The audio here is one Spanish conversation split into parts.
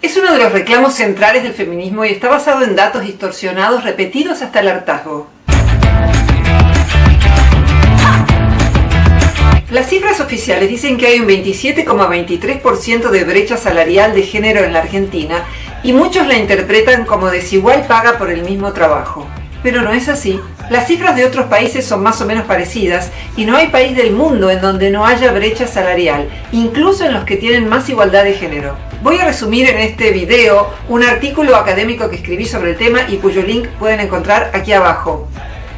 Es uno de los reclamos centrales del feminismo y está basado en datos distorsionados repetidos hasta el hartazgo. Las cifras oficiales dicen que hay un 27,23% de brecha salarial de género en la Argentina y muchos la interpretan como desigual paga por el mismo trabajo. Pero no es así. Las cifras de otros países son más o menos parecidas y no hay país del mundo en donde no haya brecha salarial, incluso en los que tienen más igualdad de género. Voy a resumir en este video un artículo académico que escribí sobre el tema y cuyo link pueden encontrar aquí abajo.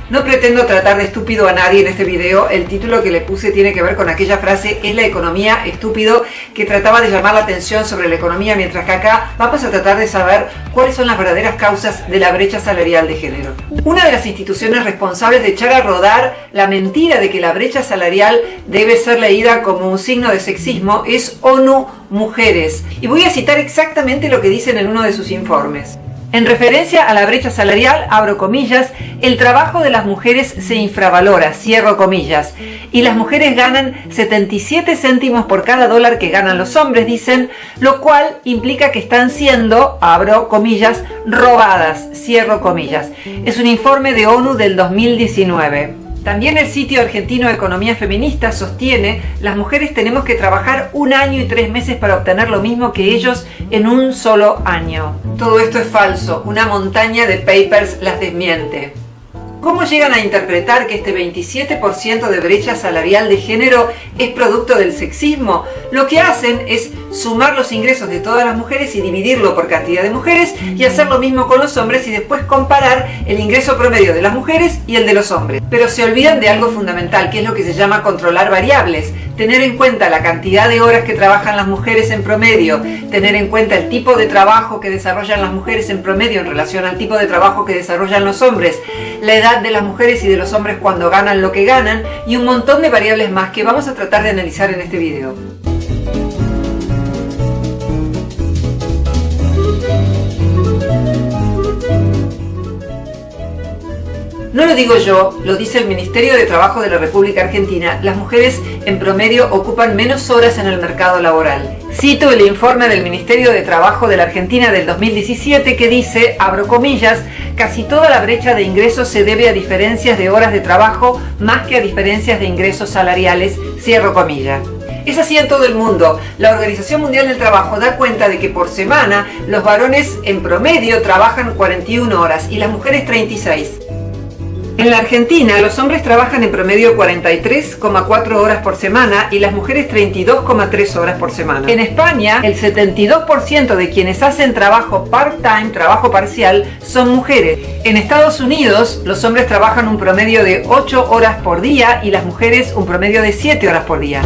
No pretendo tratar de estúpido a nadie en este video, el título que le puse tiene que ver con aquella frase "es la economía estúpido", que trataba de llamar la atención sobre la economía, mientras que acá vamos a tratar de saber cuáles son las verdaderas causas de la brecha salarial de género. Una de las instituciones responsables de echar a rodar la mentira de que la brecha salarial debe ser leída como un signo de sexismo es ONU Mujeres, y voy a citar exactamente lo que dicen en uno de sus informes. En referencia a la brecha salarial, abro comillas, el trabajo de las mujeres se infravalora, cierro comillas, y las mujeres ganan 77 céntimos por cada dólar que ganan los hombres, dicen, lo cual implica que están siendo, abro comillas, robadas, cierro comillas. Es un informe de ONU del 2019. También el sitio argentino Economía Feminista sostiene: las mujeres tenemos que trabajar 1 año y 3 meses para obtener lo mismo que ellos en un solo año. Todo esto es falso, una montaña de papers las desmiente. ¿Cómo llegan a interpretar que este 27% de brecha salarial de género es producto del sexismo? Lo que hacen es sumar los ingresos de todas las mujeres y dividirlo por cantidad de mujeres y hacer lo mismo con los hombres y después comparar el ingreso promedio de las mujeres y el de los hombres. Pero se olvidan de algo fundamental, que es lo que se llama controlar variables. Tener en cuenta la cantidad de horas que trabajan las mujeres en promedio, tener en cuenta el tipo de trabajo que desarrollan las mujeres en promedio en relación al tipo de trabajo que desarrollan los hombres, la edad de las mujeres y de los hombres cuando ganan lo que ganan y un montón de variables más que vamos a tratar de analizar en este video. No lo digo yo, lo dice el Ministerio de Trabajo de la República Argentina. Las mujeres en promedio ocupan menos horas en el mercado laboral. Cito el informe del Ministerio de Trabajo de la Argentina del 2017 que dice, abro comillas, casi toda la brecha de ingresos se debe a diferencias de horas de trabajo más que a diferencias de ingresos salariales, cierro comillas. Es así en todo el mundo. La Organización Mundial del Trabajo da cuenta de que por semana los varones en promedio trabajan 41 horas y las mujeres 36. En la Argentina, los hombres trabajan en promedio 43,4 horas por semana y las mujeres 32,3 horas por semana. En España, el 72% de quienes hacen trabajo part-time, trabajo parcial, son mujeres. En Estados Unidos, los hombres trabajan un promedio de 8 horas por día y las mujeres un promedio de 7 horas por día.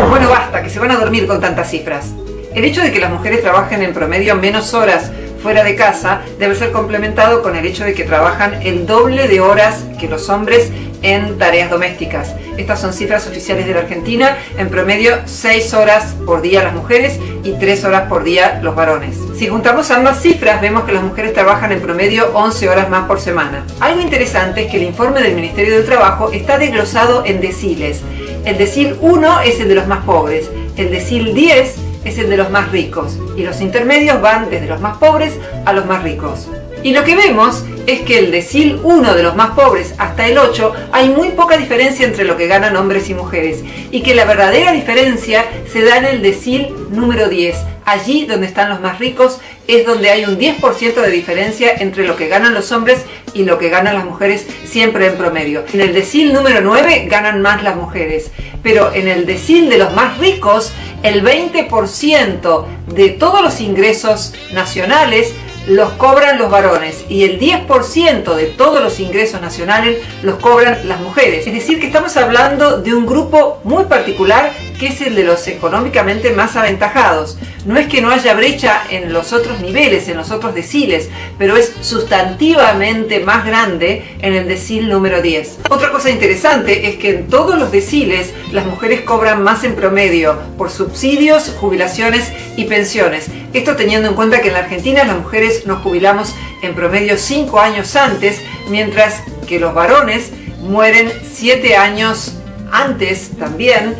Bueno, basta, que se van a dormir con tantas cifras. El hecho de que las mujeres trabajen en promedio menos horas fuera de casa debe ser complementado con el hecho de que trabajan el doble de horas que los hombres en tareas domésticas. Estas son cifras oficiales de la Argentina, en promedio 6 horas por día las mujeres y 3 horas por día los varones. Si juntamos ambas cifras, vemos que las mujeres trabajan en promedio 11 horas más por semana. Algo interesante es que el informe del Ministerio del Trabajo está desglosado en deciles. El decil 1 es el de los más pobres, el decil 10 es el de los más ricos y los intermedios van desde los más pobres a los más ricos. Y lo que vemos es que el decil 1 de los más pobres hasta el 8 hay muy poca diferencia entre lo que ganan hombres y mujeres y que la verdadera diferencia se da en el decil número 10. Allí donde están los más ricos es donde hay un 10% de diferencia entre lo que ganan los hombres y lo que ganan las mujeres, siempre en promedio. En el decil número 9 ganan más las mujeres, pero en el decil de los más ricos el 20% de todos los ingresos nacionales los cobran los varones y el 10% de todos los ingresos nacionales los cobran las mujeres. Es decir, que estamos hablando de un grupo muy particular que es el de los económicamente más aventajados. No es que no haya brecha en los otros niveles, en los otros deciles, pero es sustantivamente más grande en el decil número 10. Otra cosa interesante es que en todos los deciles las mujeres cobran más en promedio por subsidios, jubilaciones y pensiones. Esto teniendo en cuenta que en la Argentina las mujeres nos jubilamos en promedio 5 años antes, mientras que los varones mueren 7 años antes también,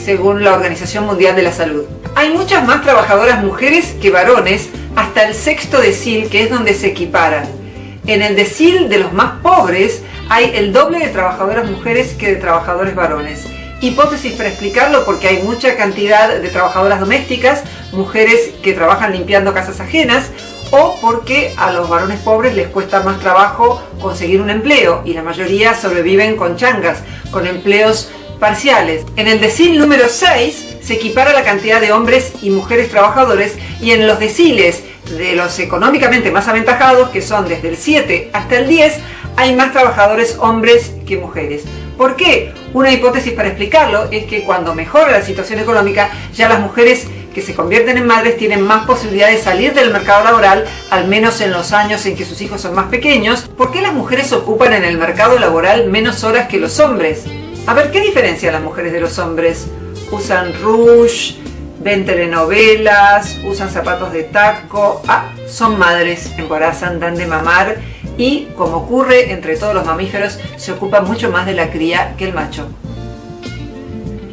según la Organización Mundial de la Salud. Hay muchas más trabajadoras mujeres que varones hasta el sexto decil, que es donde se equiparan. En el decil de los más pobres hay el doble de trabajadoras mujeres que de trabajadores varones. Hipótesis para explicarlo: porque hay mucha cantidad de trabajadoras domésticas, mujeres que trabajan limpiando casas ajenas, o porque a los varones pobres les cuesta más trabajo conseguir un empleo y la mayoría sobreviven con changas, con empleos parciales. En el decil número 6 se equipara la cantidad de hombres y mujeres trabajadores, y en los deciles de los económicamente más aventajados, que son desde el 7 hasta el 10, hay más trabajadores hombres que mujeres. ¿Por qué? Una hipótesis para explicarlo es que cuando mejora la situación económica, ya las mujeres que se convierten en madres tienen más posibilidad de salir del mercado laboral, al menos en los años en que sus hijos son más pequeños. ¿Por qué las mujeres ocupan en el mercado laboral menos horas que los hombres? A ver, ¿qué diferencia las mujeres de los hombres? Usan rouge, ven telenovelas, usan zapatos de taco, son madres, embarazan, dan de mamar y, como ocurre entre todos los mamíferos, se ocupan mucho más de la cría que el macho.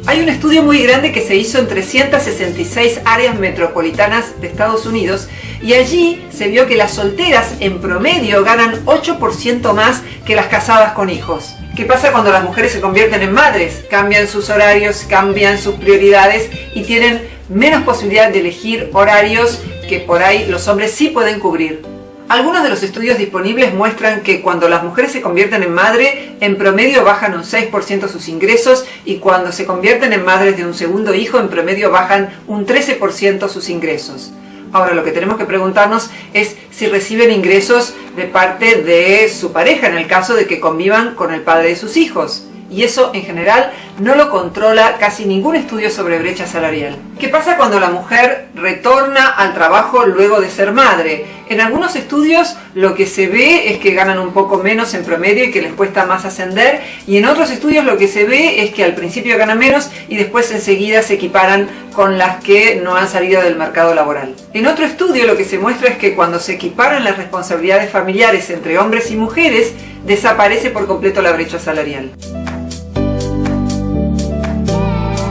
Hay un estudio muy grande que se hizo en 366 áreas metropolitanas de Estados Unidos y allí se vio que las solteras en promedio ganan 8% más que las casadas con hijos. ¿Qué pasa cuando las mujeres se convierten en madres? Cambian sus horarios, cambian sus prioridades y tienen menos posibilidad de elegir horarios que por ahí los hombres sí pueden cubrir. Algunos de los estudios disponibles muestran que cuando las mujeres se convierten en madre, en promedio bajan un 6% sus ingresos, y cuando se convierten en madres de un segundo hijo, en promedio bajan un 13% sus ingresos. Ahora, lo que tenemos que preguntarnos es si reciben ingresos de parte de su pareja, en el caso de que convivan con el padre de sus hijos. Y eso, en general, no lo controla casi ningún estudio sobre brecha salarial. ¿Qué pasa cuando la mujer retorna al trabajo luego de ser madre? En algunos estudios lo que se ve es que ganan un poco menos en promedio y que les cuesta más ascender, y en otros estudios lo que se ve es que al principio ganan menos y después enseguida se equiparan con las que no han salido del mercado laboral. En otro estudio lo que se muestra es que cuando se equiparan las responsabilidades familiares entre hombres y mujeres, desaparece por completo la brecha salarial.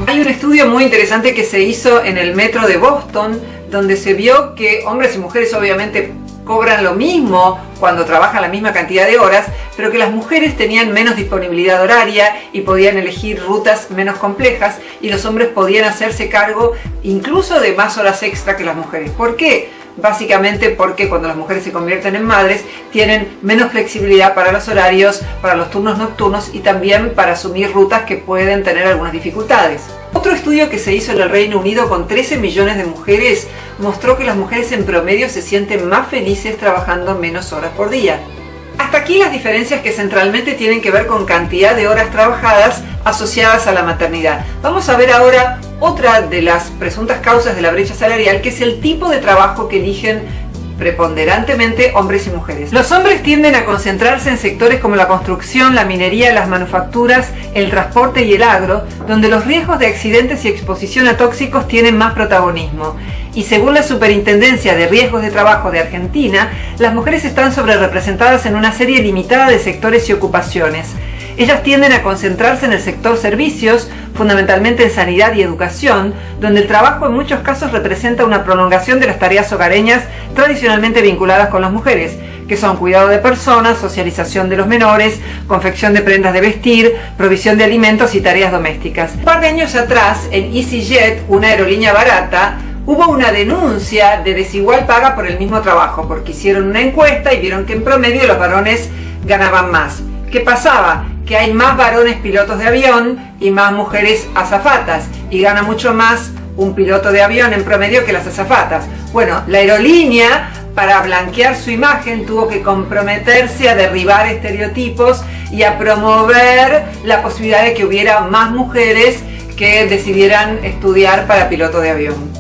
Hay un estudio muy interesante que se hizo en el metro de Boston, donde se vio que hombres y mujeres obviamente cobran lo mismo cuando trabajan la misma cantidad de horas, pero que las mujeres tenían menos disponibilidad horaria y podían elegir rutas menos complejas, y los hombres podían hacerse cargo incluso de más horas extra que las mujeres. ¿Por qué? Básicamente porque cuando las mujeres se convierten en madres tienen menos flexibilidad para los horarios, para los turnos nocturnos y también para asumir rutas que pueden tener algunas dificultades. Otro estudio que se hizo en el Reino Unido con 13 millones de mujeres mostró que las mujeres en promedio se sienten más felices trabajando menos horas por día. Hasta aquí las diferencias que centralmente tienen que ver con cantidad de horas trabajadas asociadas a la maternidad. Vamos a ver ahora otra de las presuntas causas de la brecha salarial, que es el tipo de trabajo que eligen preponderantemente hombres y mujeres. Los hombres tienden a concentrarse en sectores como la construcción, la minería, las manufacturas, el transporte y el agro, donde los riesgos de accidentes y exposición a tóxicos tienen más protagonismo. Y según la Superintendencia de Riesgos de Trabajo de Argentina, las mujeres están sobrerepresentadas en una serie limitada de sectores y ocupaciones. Ellas tienden a concentrarse en el sector servicios, fundamentalmente en sanidad y educación, donde el trabajo en muchos casos representa una prolongación de las tareas hogareñas tradicionalmente vinculadas con las mujeres, que son cuidado de personas, socialización de los menores, confección de prendas de vestir, provisión de alimentos y tareas domésticas. Un par de años atrás, en EasyJet, una aerolínea barata, hubo una denuncia de desigual paga por el mismo trabajo, porque hicieron una encuesta y vieron que en promedio los varones ganaban más. ¿Qué pasaba? Que hay más varones pilotos de avión y más mujeres azafatas, y gana mucho más un piloto de avión en promedio que las azafatas. Bueno, la aerolínea, para blanquear su imagen, tuvo que comprometerse a derribar estereotipos y a promover la posibilidad de que hubiera más mujeres que decidieran estudiar para piloto de avión.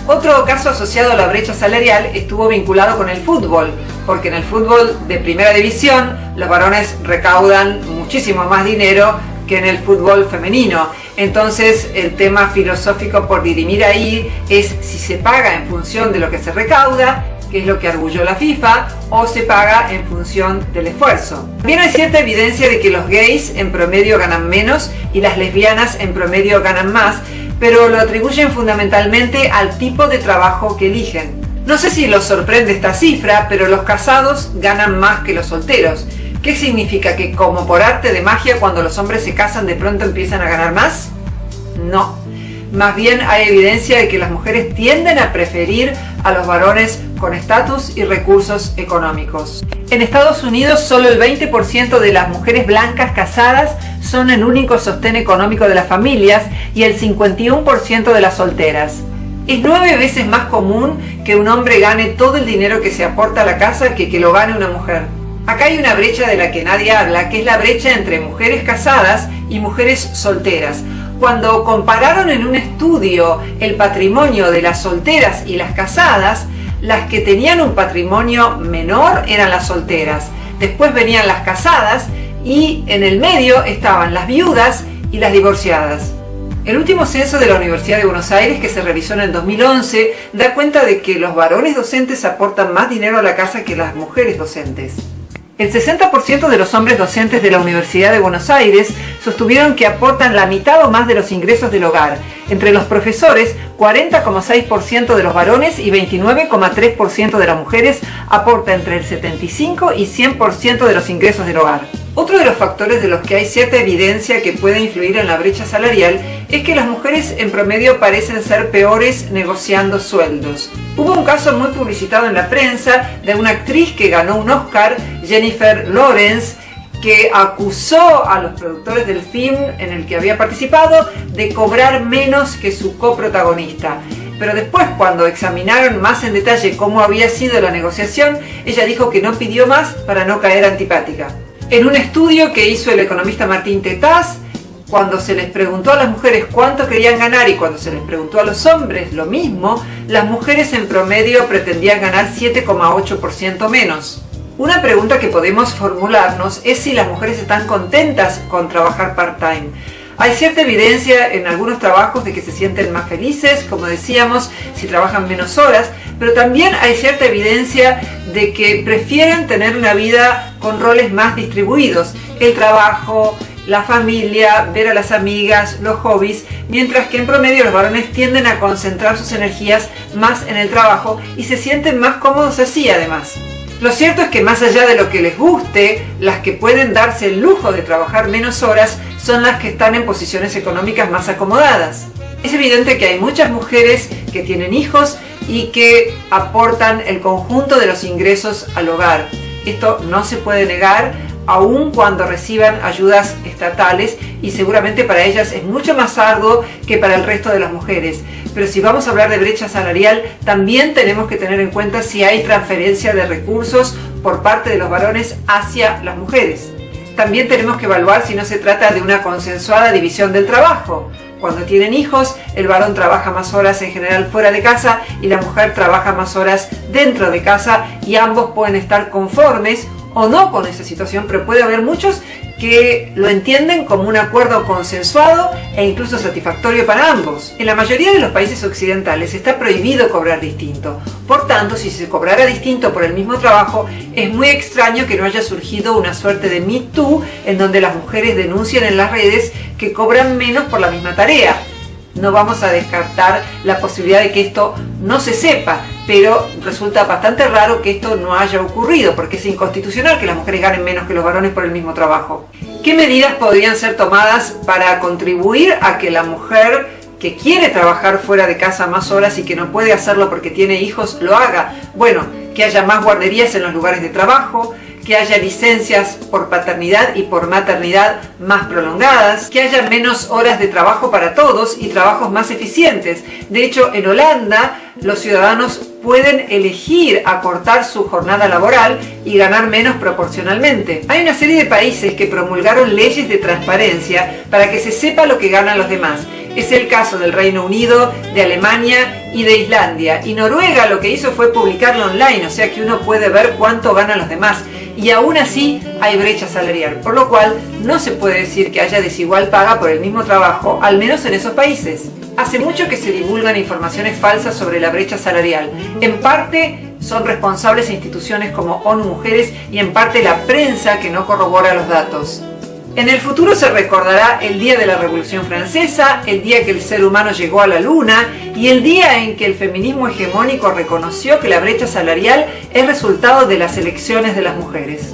Otro caso asociado a la brecha salarial estuvo vinculado con el fútbol, porque en el fútbol de primera división los varones recaudan muchísimo más dinero que en el fútbol femenino. Entonces el tema filosófico por dirimir ahí es si se paga en función de lo que se recauda, que es lo que arguyó la FIFA, o se paga en función del esfuerzo. También hay cierta evidencia de que los gays en promedio ganan menos y las lesbianas en promedio ganan más, pero lo atribuyen fundamentalmente al tipo de trabajo que eligen. No sé si los sorprende esta cifra, pero los casados ganan más que los solteros. ¿Qué significa? ¿Que como por arte de magia cuando los hombres se casan de pronto empiezan a ganar más? No. Más bien hay evidencia de que las mujeres tienden a preferir a los varones con estatus y recursos económicos. En Estados Unidos, solo el 20% de las mujeres blancas casadas son el único sostén económico de las familias y el 51% de las solteras. Es 9 veces más común que un hombre gane todo el dinero que se aporta a la casa que lo gane una mujer. Acá hay una brecha de la que nadie habla, que es la brecha entre mujeres casadas y mujeres solteras. Cuando compararon en un estudio el patrimonio de las solteras y las casadas, las que tenían un patrimonio menor eran las solteras. Después venían las casadas y en el medio estaban las viudas y las divorciadas. El último censo de la Universidad de Buenos Aires, que se realizó en el 2011, da cuenta de que los varones docentes aportan más dinero a la casa que las mujeres docentes. El 60% de los hombres docentes de la Universidad de Buenos Aires sostuvieron que aportan la mitad o más de los ingresos del hogar. Entre los profesores, 40,6% de los varones y 29,3% de las mujeres aporta entre el 75 y 100% de los ingresos del hogar. Otro de los factores de los que hay cierta evidencia que puede influir en la brecha salarial es que las mujeres en promedio parecen ser peores negociando sueldos. Hubo un caso muy publicitado en la prensa de una actriz que ganó un Oscar, Jennifer Lawrence, que acusó a los productores del film en el que había participado de cobrar menos que su coprotagonista. Pero después, cuando examinaron más en detalle cómo había sido la negociación, ella dijo que no pidió más para no caer antipática. En un estudio que hizo el economista Martín Tetaz, cuando se les preguntó a las mujeres cuánto querían ganar y cuando se les preguntó a los hombres lo mismo, las mujeres en promedio pretendían ganar 7,8% menos. Una pregunta que podemos formularnos es si las mujeres están contentas con trabajar part-time. Hay cierta evidencia en algunos trabajos de que se sienten más felices, como decíamos, si trabajan menos horas, pero también hay cierta evidencia de que prefieren tener una vida con roles más distribuidos. El trabajo, la familia, ver a las amigas, los hobbies, mientras que en promedio los varones tienden a concentrar sus energías más en el trabajo y se sienten más cómodos así además. Lo cierto es que más allá de lo que les guste, las que pueden darse el lujo de trabajar menos horas son las que están en posiciones económicas más acomodadas. Es evidente que hay muchas mujeres que tienen hijos y que aportan el conjunto de los ingresos al hogar. Esto no se puede negar, aun cuando reciban ayudas estatales, y seguramente para ellas es mucho más arduo que para el resto de las mujeres. Pero si vamos a hablar de brecha salarial, también tenemos que tener en cuenta si hay transferencia de recursos por parte de los varones hacia las mujeres. También tenemos que evaluar si no se trata de una consensuada división del trabajo. Cuando tienen hijos, el varón trabaja más horas en general fuera de casa y la mujer trabaja más horas dentro de casa, y ambos pueden estar conformes o no con esa situación, pero puede haber muchos que lo entienden como un acuerdo consensuado e incluso satisfactorio para ambos. En la mayoría de los países occidentales está prohibido cobrar distinto. Por tanto, si se cobrara distinto por el mismo trabajo, es muy extraño que no haya surgido una suerte de Me Too en donde las mujeres denuncian en las redes que cobran menos por la misma tarea. No vamos a descartar la posibilidad de que esto no se sepa, pero resulta bastante raro que esto no haya ocurrido, porque es inconstitucional que las mujeres ganen menos que los varones por el mismo trabajo. ¿Qué medidas podrían ser tomadas para contribuir a que la mujer que quiere trabajar fuera de casa más horas y que no puede hacerlo porque tiene hijos, lo haga? Bueno, que haya más guarderías en los lugares de trabajo, que haya licencias por paternidad y por maternidad más prolongadas, que haya menos horas de trabajo para todos y trabajos más eficientes. De hecho, en Holanda, los ciudadanos pueden elegir acortar su jornada laboral y ganar menos proporcionalmente. Hay una serie de países que promulgaron leyes de transparencia para que se sepa lo que ganan los demás. Es el caso del Reino Unido, de Alemania y de Islandia. Y Noruega lo que hizo fue publicarlo online, o sea que uno puede ver cuánto ganan los demás. Y aún así hay brecha salarial, por lo cual no se puede decir que haya desigual paga por el mismo trabajo, al menos en esos países. Hace mucho que se divulgan informaciones falsas sobre la brecha salarial. En parte son responsables instituciones como ONU Mujeres y en parte la prensa que no corrobora los datos. En el futuro se recordará el día de la Revolución Francesa, el día que el ser humano llegó a la Luna y el día en que el feminismo hegemónico reconoció que la brecha salarial es resultado de las elecciones de las mujeres.